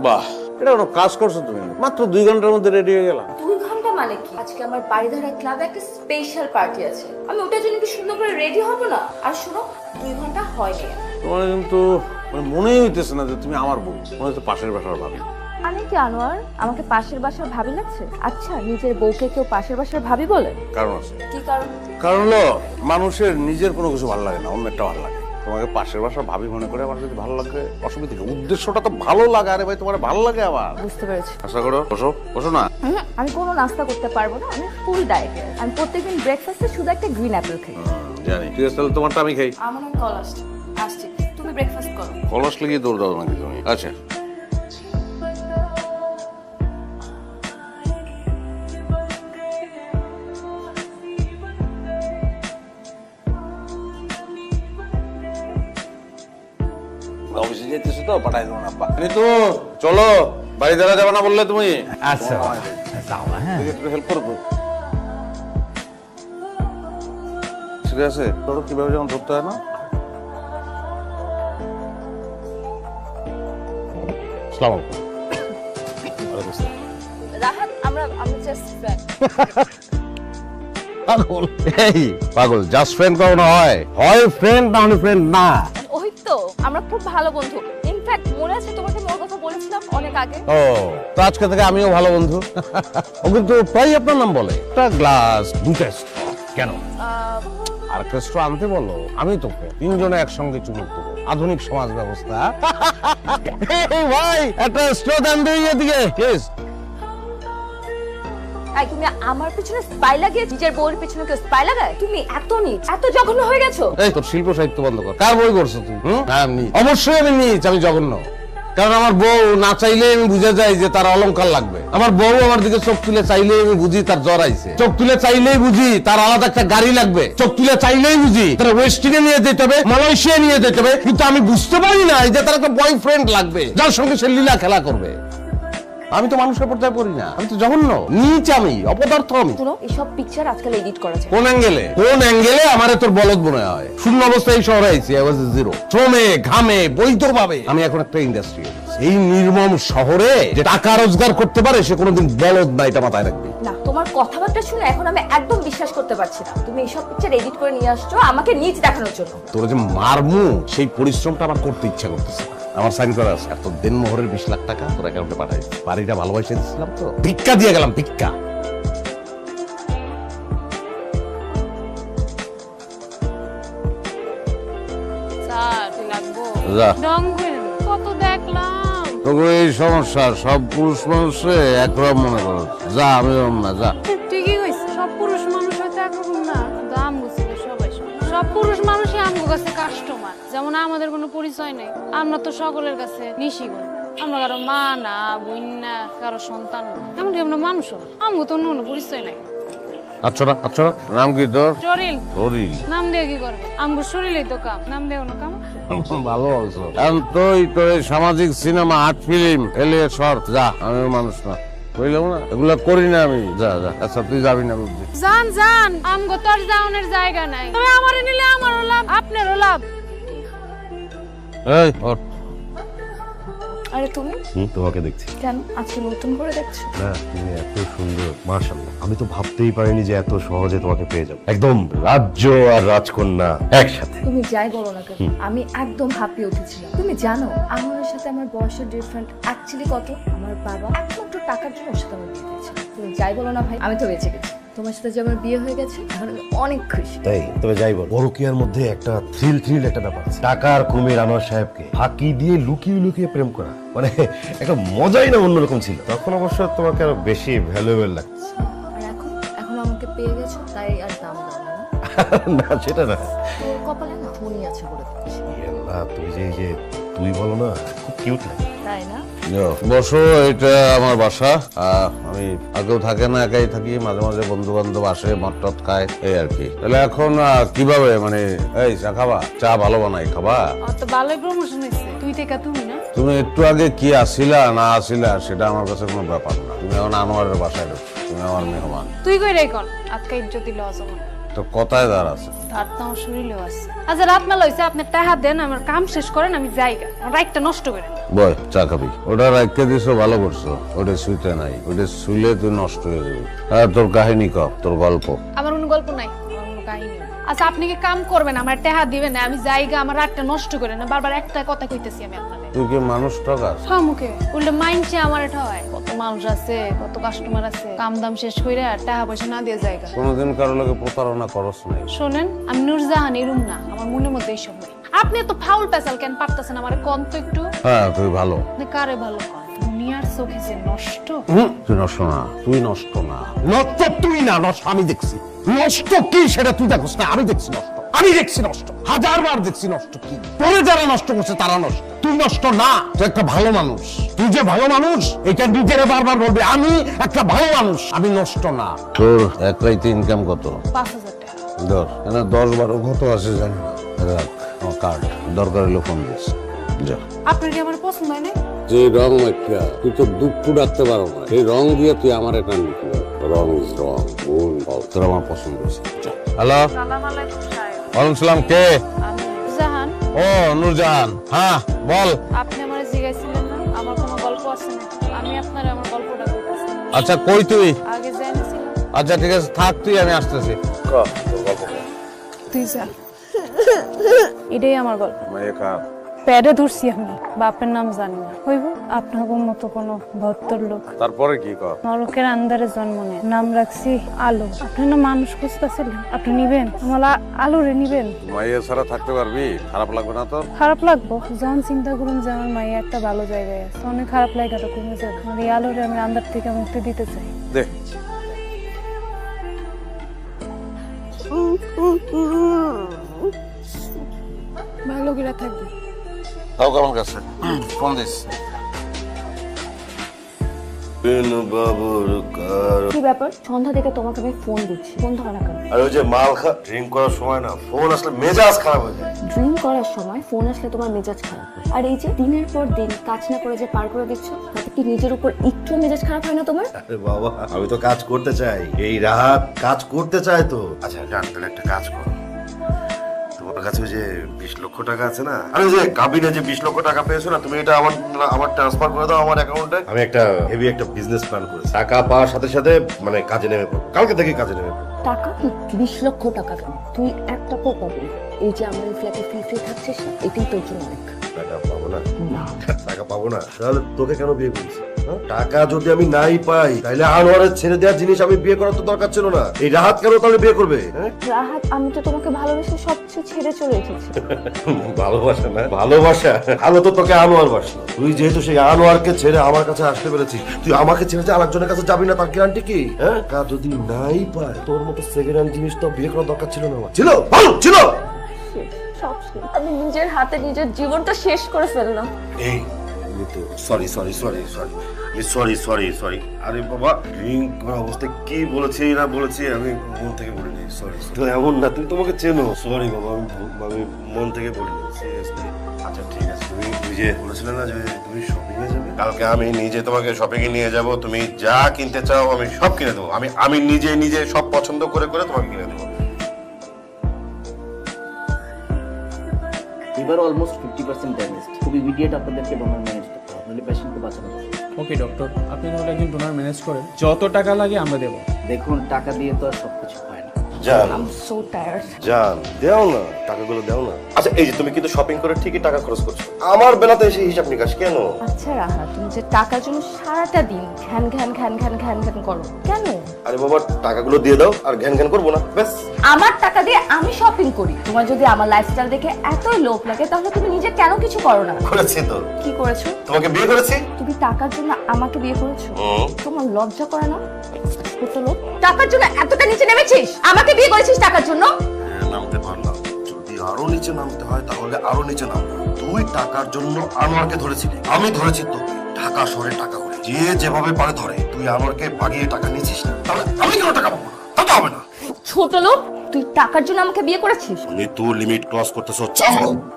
বাহ, এটা কোনো কাজ করছো তুমি? মাত্র 2 ঘন্টার মধ্যে রেডি হয়ে গেলাম। 2 ঘন্টা মানে কি? আজকে আমার বাড়িধারা ক্লাবে একটা স্পেশাল পার্টি আছে, আমি ওটার জন্য কি সুন্দর করে রেডি হব না? আর শোনো, 2 ঘন্টা হয়নি। তোমার কিন্তু মনেই হইতেছে না যে তুমি আমার বউ, মনে হচ্ছে পাশের বাসার ভাবি। আমি কি আনোয়ার আমাকে পাশের বাসার ভাবি লাগছে? আচ্ছা, নিজের বউকে কেউ পাশের বাসার ভাবি বলে? কারণ আছে। কি কারণ? কারণ হলো মানুষের নিজের কোনো কিছু ভালো লাগে না, অন্যেরটা ভালো লাগে। তোমাকে পাশের বাসার ভাবি মনে করে আমার যদি ভালো লাগে, অসুবিধা কি? উদ্দেশ্যটা তো ভালো লাগা। আরে ভাই, তোমার ভালো লাগে আবার। বুঝতে পেরেছি। আশা করো, বসো বসো না। আমি কোনো নাস্তা করতে পারবো না, আমি ফুল ডায়েটে। আমি প্রত্যেকদিন ব্রেকফাস্টে শুধু একটা গ্রিন অ্যাপেল খাই। জানি, ঠিক আছে, তাহলে তোমারটা আমি খাই। আমার নাম কল আসছে, আসছি, তুমি ব্রেকফাস্ট করো। কলস লেগে দৌড় দাও নাকি তুমি? আচ্ছা, অফিসে যেতেছো তো, পাঠাই দেবো না আব্বা। তো চলো, বাড়ি দ্বারা যাবে না বললে তুমি? আচ্ছা যাও না, হ্যাঁ। একটু হেল্প করবো, ঠিক আছে? ধরো কিভাবে যেমন ধরতে হয় না। আসসালামু আলাইকুম। রাহাত, আমরা জাস্ট ফ্রেন্ড। পাগল, এই পাগল, জাস্ট ফ্রেন্ড কখনো হয়? হয় ফ্রেন্ড, না হলে ফ্রেন্ড না। ওই তো, আমরা খুব ভালো বন্ধু। ইনফ্যাক্ট মনে আছে তোমাকে মোর কথা বলেছিলাম অনেক আগে। ও, তো আজকে থেকে আমিও ভালো বন্ধু। ও কিন্তু প্রায় আপনার নাম বলে। একটা গ্লাস, দুটা straw। কেন? আর একটা straw আনতে বলো, আমি তোকে 3 জনে একসঙ্গে চুমুক দেবো। আধুনিক সমাজ ব্যবস্থা। এই ভাই, একটা straw দেন তো এদিকে প্লিজ। এই, তুমি আমার পিছনে স্পাই লাগিয়ে নিজের বউয়ের পিছনে কেউ স্পাই লাগায়? তুমি এত নীচ, এত জঘন্য হয়ে গেছো। এই তোর শিল্প সাহিত্য বন্ধ কর। কার বই করছো তুই? আমি অবশ্যই আমি নিচ, আমি জঘন্য। কারণ আমার বউ না চাইলে আমি বুঝে যাই যে তার অলংকার লাগবে। আমার বউ আমার দিকে চোখ তুলে চাইলে আমি বুঝি তার জ্বর আইছে। চোখ তুলে চাইলেই বুঝি তার আলাদা একটা গাড়ি লাগবে। চোখ তুলে চাইলেই বুঝি তার ওয়েস্টিনে নিয়ে যেতে হবে, মালয়েশিয়া নিয়ে যেতে হবে। কিন্তু আমি বুঝতে পারি না যে তার একটা বয়ফ্রেন্ড লাগবে যার সঙ্গে সে লীলা খেলা করবে। আমি তো মানুষের পর্যায়ে পড়ি না, আমি তো জঘন্য, নিচ, আমি অপদার্থ। আমি শুনো, এইসব পিকচার আজকাল এডিট করা যায়। কোন অ্যাঙ্গেলে আমারে তোর বলদ মনে হয়? শূন্য অবস্থায় এই শহরে আইছি, আই ওয়াজ জিরো। শ্রমে ঘামে বৈধভাবে আমি এখন একটা ইন্ডাস্ট্রি। এই নির্মম শহরে যে টাকা রোজগার করতে পারে সে কোনোদিন বলদ না, এটা মাথায় রাখবি। না, তোমার কথাবার্তা শুনে এখন আমি একদম বিশ্বাস করতে পারছি না। তুমি এইসব পিকচার এডিট করে নিয়ে আসছো আমাকে নিচ দেখানোর জন্য। তোর যে মারমু সেই পরিশ্রমটা আমার করতে ইচ্ছা করতেছে। আমার সাইন করা আছে, এত দিনমোহরের 20 লাখ টাকা তোর অ্যাকাউন্টে পাঠাই। বাড়িটা ভালোবাসে দিচ্ছিলাম তো, ভিক্ষা দিয়ে গেলাম, ভিক্ষা। যা, কত দেখলাম। তোকে এই সমস্যা সব পুরুষ মানুষে একরকম মনে করো। যা, আমি না, যা। ঠিকই কইছ, সব পুরুষ মানুষ হয়তো একরকম না, কিন্তু আমগো ছিল সবাই সব পুরুষ মানুষই আমগো কাছে কাস্টমার। যেমন আমাদের কোনো পরিচয় নেই, আমরা তো সকলের কাছে নিশিগণ। আমরা কারো মা না, বোন না, কারো সন্তান না, এমনকি আমরা মানুষও না। আমগো তো অন্য কোনো পরিচয় নাই। আচ্ছা আচ্ছা, নাম কি তোর? শরীর। শরীর নাম দিয়ে কি করবে? আমগো শরীরই তো কাম, নাম দিয়ে কোনো কাম। ভালো বলছো। এখন তুই তোর সামাজিক সিনেমা, আর্ট ফিল্ম এলিয়ে শর্ট, যা। আমি মানুষ না, বুঝলাম না, এগুলা করি না আমি। যা যা। আচ্ছা তুই যাবি না? বুঝছি। জান জান, আমগো তোর যাওনের জায়গা নাই। তবে আমারে নিলে আমারও লাভ, আপনারও লাভ। এই ওঠ। আরে তুমি? তোমাকে দেখছি। কেন আজকে নতুন করে দেখছো? না, তুমি এত সুন্দর, মাশাআল্লাহ। আমি তো ভাবতেই পারিনি যে এত সহজে তোমাকে পেয়ে যাবো। একদম রাজ্য আর রাজকন্যা একসাথে। তুমি যাই বলো না কেন, আমি একদম হাঁপিয়ে উঠেছিলাম। তুমি জানো আমার সাথে আমার বয়সের ডিফারেন্ট অ্যাকচুয়ালি কত? আমার বাবা একমাত্র টাকার জন্য ওর সাথে আমার বিয়ে দিয়েছিল। তুমি যাই বলো না ভাই, আমি তো বেঁচে গেছি। তোমার সাথে যে আমার বিয়ে হয়ে গেছে, এখন আমি অনেক খুশি। তাই? তবে যাই বল, পরকীয়ার মধ্যে একটা থ্রিল একটা ব্যাপার আছে। টাকার কুমির আনোয়ার সাহেবকে ফাঁকি দিয়ে লুকিয়ে লুকিয়ে প্রেম করা, মানে একটা মজাই না অন্যরকম ছিল। তখন অবশ্য তোমাকে আরো বেশি ভ্যালুয়েবল লাগছে। আর এখন এখন আমাকে পেয়ে গেছো, তাই আর দাম দাও না? না, সেটা না। তোর কপালে না মনি আছে বলে দিচ্ছি। আল্লাহ, তুমি যে তুই বলো না, খুব কিউট লাগে। তাই না? বসো, এটা আমার বাসা। আমি আগেও থাকে না, একাই থাকি। মাঝে মাঝে বন্ধু বান্ধব আসে, মদ টদ খায়, এই আর কি। তাহলে এখন কিভাবে, মানে এই চা খাবা? চা ভালো বানাই, খাবা? তো ভালোই প্রমোশন হয়েছে। তুই টেকা তুমি না? তুমি একটু আগে কি আসিলা না আসিলা সেটা আমার কাছে কোনো ব্যাপার না। তুমি এখন আনোয়ারের বাসায় ঢুকছো, তুমি আমার মেহমান। তুই কই রে কোন? আজকে ইজ্জতি লস আমার। তো কথায় দাঁড় আছে। ধার তো আমার শরীরেও আছে। আচ্ছা রাত মেলা হয়েছে, আপনি টাকা দেন, আমার কাম শেষ করেন, আমি যাইগা, আমার রাইটটা নষ্ট করেন। বয় চা খাবি? ওটা রাখতে দিছো, ভালো করছো। ওটা শুইতে নাই, ওটা শুইলে তুই নষ্ট হয়ে যাবি। হ্যাঁ, তোর কাহিনী কর, তোর গল্প। আমার কোনো গল্প নাই, আমার কোনো কাহিনী নাই। আচ্ছা আপনি কি কাম করবেন, আমার টাকা দিবেন না, আমি যাইগা, আমার রাতটা নষ্ট করেন না। বারবার একটা কথা কইতেছি আমি আপনাকে। তুই কি মানুষ ঠকাস? হ্যাঁ মুখে উল্টে মাইনছে আমার এটা হয়। কত মানুষ আছে, কত কাস্টমার আছে, কাম দাম শেষ করে আর টাকা পয়সা না দিয়ে জায়গা। কোনোদিন কারো লোকে প্রতারণা করস নাই? শোনেন, আমি নুরজাহান এরুম না, আমার মনের মধ্যে এইসব নেই। আপনি এত ফাউল পেশাল কেন পারতেছেন আমার কোন তো একটু? হ্যাঁ, তুই ভালো। আপনি কারে ভালো করেন? দুনিয়ার চোখে যে নষ্ট। তুই নষ্ট না, তুই নষ্ট না। নষ্ট তুই না, নষ্ট আমি দেখছি। নষ্ট কি সেটা তুই দেখছ না, আমি দেখছি নষ্ট। আমি দেখছি নষ্ট, 1000 বার দেখছি নষ্ট কি। তোরে যারা নষ্ট করছে তারা নষ্ট, তুই নষ্ট না। তুই একটা ভালো মানুষ। তুই যে ভালো মানুষ এটা নিজেরে বারবার বলবে, আমি একটা ভালো মানুষ, আমি নষ্ট না। তোর এক রাইতে ইনকাম কত? 5000 টাকা। ধর, এখানে 10-12 কত আছে জানি না। রাখ, আমার কার্ড, দরকার হলে ফোন দিস। যা। আপনার কি আমার পছন্দ হয় না? যে রং একটা তুই তো দুঃখ ডাকতে পারো না, এই রং দিয়ে তুই আমার একটা লিখবি। রং ইজ রং, তোর আমার পছন্দ হয়েছে। হ্যালো, সালাম আলাইকুম সাহেব। ওয়ালাইকুম সালাম। কে? আমি নুরজাহান। ও নূরজাহান, হ্যাঁ বল। আপনি আমারে জিজ্ঞাসিলেন না আমার কোনো গল্প আছে না? আমি আপনারে আমার গল্পটা বলতেছি। আচ্ছা কই তুই? আগে জেনেছিলাম। আচ্ছা ঠিক আছে, থাক তুই, আমি আসতেছি। তুই যা। এটাই আমার গল্প। মেয়েকার প্যাডে ধরছি আমি, বাপের নাম জানি না। হইব আপনার মতো কোনো ভদ্র লোক তারপরে কি কর? নরকের আন্দারে জন্ম নেয়, নাম রাখছি আলো। আপনি না মানুষ খুঁজতেছিলেন, আপনি নিবেন আমার আলোরে নিবেন। মাইয়া ছাড়া থাকতে পারবি? খারাপ লাগবে না তোর? খারাপ লাগবো যখন চিন্তা করুন যে আমার মাইয়া একটা ভালো জায়গায় আছে, অনেক খারাপ লাগাটা কমে যাবে। আমার এই আলোরে আমি আন্দার থেকে মুক্তি দিতে চাই। দে। ভালো করে থাকবে। তাও কেমন কাছে ফোন দিস। কি ব্যাপার? সন্ধ্যা থেকে তোমাকে আমি ফোন দিচ্ছি, ফোন ধরা না কেন? আর ওই যে মাল ড্রিঙ্ক করার সময় না ফোন আসলে মেজাজ খারাপ হয়ে যায়। ড্রিঙ্ক করার সময় ফোন আসলে তোমার মেজাজ খারাপ হয়। আর এই যে দিনের পর দিন কাজ না করে যে পার করে দিচ্ছ, তাতে কি নিজের উপর একটু মেজাজ খারাপ হয় না তোমার? আরে বাবা, আমি তো কাজ করতে চাই, এই রাত কাজ করতে চাই তো। আচ্ছা গান, তাহলে একটা কাজ করো, তোমার কাছে ওই যে 20 লক্ষ টাকা আছে না, আরে ওই যে কাবিনে যে 20 লক্ষ টাকা পেয়েছো না, তুমি এটা আমার ট্রান্সফার করে দাও আমার অ্যাকাউন্টে। আমি একটা হেভি একটা বিজনেস প্ল্যান করেছি, টাকা পাওয়ার সাথে সাথে মানে কাজে নেমে পড়বো, কালকে থেকে কাজে নেমে পড়বো। টাকা কি 20 লক্ষ টাকা কেন? তুই এক টাকাও পাবি না। এই যে আমার ফ্ল্যাটে ফ্রি থাকছিস না, এটাই তোর জন্য অনেক। টাকা পাবো না? টাকা পাবো না, তাহলে তোকে কেন বিয়ে করেছি? টাকা যদি আমি নাই পাই তাহলে আনোয়ারের ছেড়ে দেওয়ার জিনিস আমি বিয়ে করার তো দরকার ছিল না। এই রাহাত কেন তাহলে বিয়ে করবে? রাহাত, আমি তো তোমাকে ভালোবেসে সবকিছু ছেড়ে চলে এসেছি। ভালোবাসা না, ভালোবাসা ভালো তো তোকে আনোয়ার বাসলো। তুই যেহেতু সেই আনোয়ারকে ছেড়ে আমার কাছে আসতে পেরেছিস, তুই আমাকে ছেড়ে যে আরেকজনের কাছে যাবি না তার গ্যারান্টি কি? হ্যাঁ, টাকা যদি নাই পায় তোর মতো সেকেন্ড হ্যান্ড জিনিস তো বিয়ে করার দরকার ছিল না। আমার ছিল, ভালো ছিল। সব শেষ। আমি নিজের হাতে নিজের জীবনটা শেষ করে ফেললাম। এই sorry sorry sorry sorry sorry sorry sorry আরে বাবা, ড্রিঙ্ক অবস্থায় কি বলেছি না বলেছি আমি মন থেকে বলিনি। সরি, এমন না, তুমি তোমাকে চেনো। সরি বাবা, আমি মন থেকে বলিনি, সিরিয়াসলি। আচ্ছা ঠিক আছে, তুমি যে বলেছিলে না যে তুমি শপিং এ যাবে, কালকে আমি নিজে তোমাকে শপিং এ নিয়ে যাব। তুমি যা কিনতে চাও আমি সব কিনে দেবো। আমি নিজে সব পছন্দ করে করে তোমাকে কিনে দেবো। এবার অলমোস্ট 50% ড্যামেজ। খুব ইমিডিয়েট আপনাদেরকে ডোনার ম্যানেজ করতে হবে, নাহলে পেশেন্টকে বাঁচানো যাবে না। ওকে ডক্টর, আপনি তাহলে একজন ডোনার ম্যানেজ করেন, যত টাকা লাগে আমরা দেবো। দেখুন, টাকা দিয়ে তো আর সবকিছু হয় না। জান, I'm so tired. জান, দেও না টাকাগুলো, দেও না। আচ্ছা এই যে তুমি কিন্তু শপিং করে ঠিকই টাকা খরচ করছো, আমার বেলাতে এসে হিসাব নিকাশ কেন? আচ্ছা রাহা, তুমি যে টাকার জন্য সারাটা দিন ঘ্যান ঘ্যান ঘ্যান ঘ্যান ঘ্যান ঘ্যান করো কেন? আরে বাবা, টাকাগুলো দিয়ে দাও আর ঘ্যান ঘ্যান করবো না, ব্যাস। আমার টাকা দিয়ে আমি শপিং করি। তোমার যদি আমার লাইফস্টাইল দেখে এতই লোভ লাগে, তাহলে তুমি নিজে কেন কিছু করো না? করেছি তো। কি করেছো? তোমাকে বিয়ে করেছি। তুমি টাকার জন্য আমাকে বিয়ে করেছো? তোমার লজ্জা করে না? কত লোক টাকার জন্য এতটা নিচে নেমেছিস, আমাকে বিয়ে করেছিস টাকার জন্য? নামতে পারলাম, যদি আরো নিচে নামতে হয় তাহলে আরো নিচে নামবো। তুই টাকার জন্য আনোয়ারকে ধরেছিলি, আমি ধরেছি তো ঢাকা শহরে টাকা করে। যে যেভাবে পারে ধরে, তুই আনোয়ারকে বাগিয়ে টাকা নিয়েছিস না, তাহলে আমি কেন টাকা পাবো না? তা তো হবে না। ছোট লোক, তুই টাকার জন্য আমাকে বিয়ে করেছিস? তুই লিমিট ক্রস করতেছ।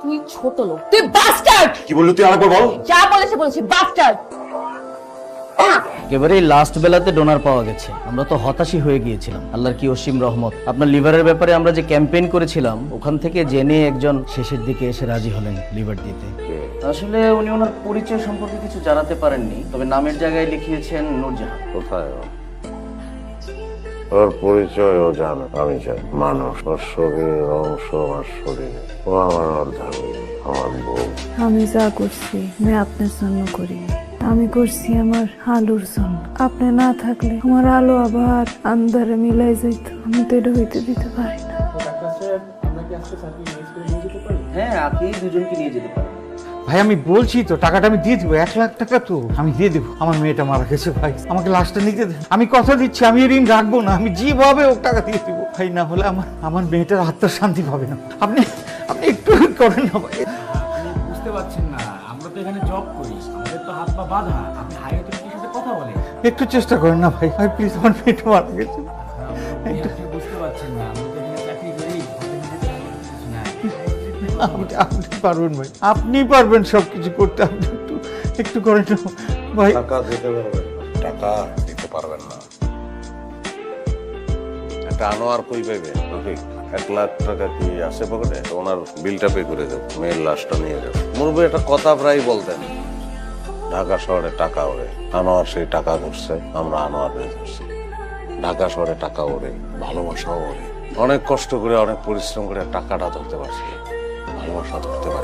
তুই ছোট লোক, তুই বাস্টার্ড। কি বললি তুই? আরেকবার বল। যা বলেছে বলেছি, বাস্টার্ড। একেবারেই লাস্ট বেলাতে ডোনার পাওয়া গেছে। আমরা তো হতাশই হয়ে গিয়েছিলাম। আল্লাহর কি অসীম রহমত, আপনার লিভারের ব্যাপারে আমরা যে ক্যাম্পেইন করেছিলাম ওখান থেকে জেনে একজন শেষের দিকে এসে রাজি হলেন লিভার দিতে। আসলে উনি ওনার পরিচয় সম্পর্কে কিছু জানাতে পারেননি, তবে নামের জায়গায় লিখিয়েছেন নূরজাহান। কোথায় ও? ওর পরিচয় ও জানে, আমি জানি। মানুষ, ওর শরীরের অংশ আমার শরীরে, ও আমার অর্ধাঙ্গী, আমার বউ। আমি যা করছি আমি আপনার জন্য করি, আমি করছি আমার আলোর জন্য। আপনি না থাকলে আমার আলো আবার আন্ধারে মিলাই যাইত, আমি তো এটা হইতে দিতে পারি না। হ্যাঁ, আপনি দুজনকে নিয়ে যেতে পারেন। ভাই আমি বলছি তো টাকাটা আমি দিয়ে দিব, 1 লাখ টাকা তো আমি দিয়ে দেবো। আমার মেয়েটা মারা গেছে ভাই, আমাকে লাশটা নিতে দেন। আমি কথা দিচ্ছি আমি ঋণ রাখবো না, আমি যেভাবে ও টাকা দিয়ে দিব ভাই, না হলে আমার মেয়েটার আত্মার শান্তি পাবে না। আপনি আপনি একটু করেন না ভাই। বুঝতে পারছেন না, আমরা তো এখানে জব করি, আমাদের তো হাত পা বাঁধা। আপনি হাই অথরিটির সাথে কথা বলেন। একটু চেষ্টা করেন না ভাই, ভাই প্লিজ, আমার মেয়েটা মারা গেছে। আপনি বুঝতে পারছেন না, আমরা তো এখানে চাকরি করি। আপনি পারবেন ভাই, আপনি পারবেন সবকিছু করতে। আপনি একটু করেন না ভাই। টাকা দিতে পারবেন না, টাকা দিতে পারবেন না। একটা আনোয়ার কই পাইবে? রফিক, 1 লাখ টাকা কি আছে পকেটে? তো ওনার বিলটা পে করে দেব, মেয়ের লাশটা নিয়ে যাবো। মুরব্বী একটা কথা প্রায় বলতেন, ঢাকা শহরে টাকা ওড়ে। আনোয়ার সেই টাকা ধরছে, আমরা আনোয়ার ধরছি। ঢাকা শহরে টাকা ওড়ে, ভালোবাসাও ওড়ে। অনেক কষ্ট করে, অনেক পরিশ্রম করে টাকাটা ধরতে পারছি, ভালোবাসা ধরতে পারছি।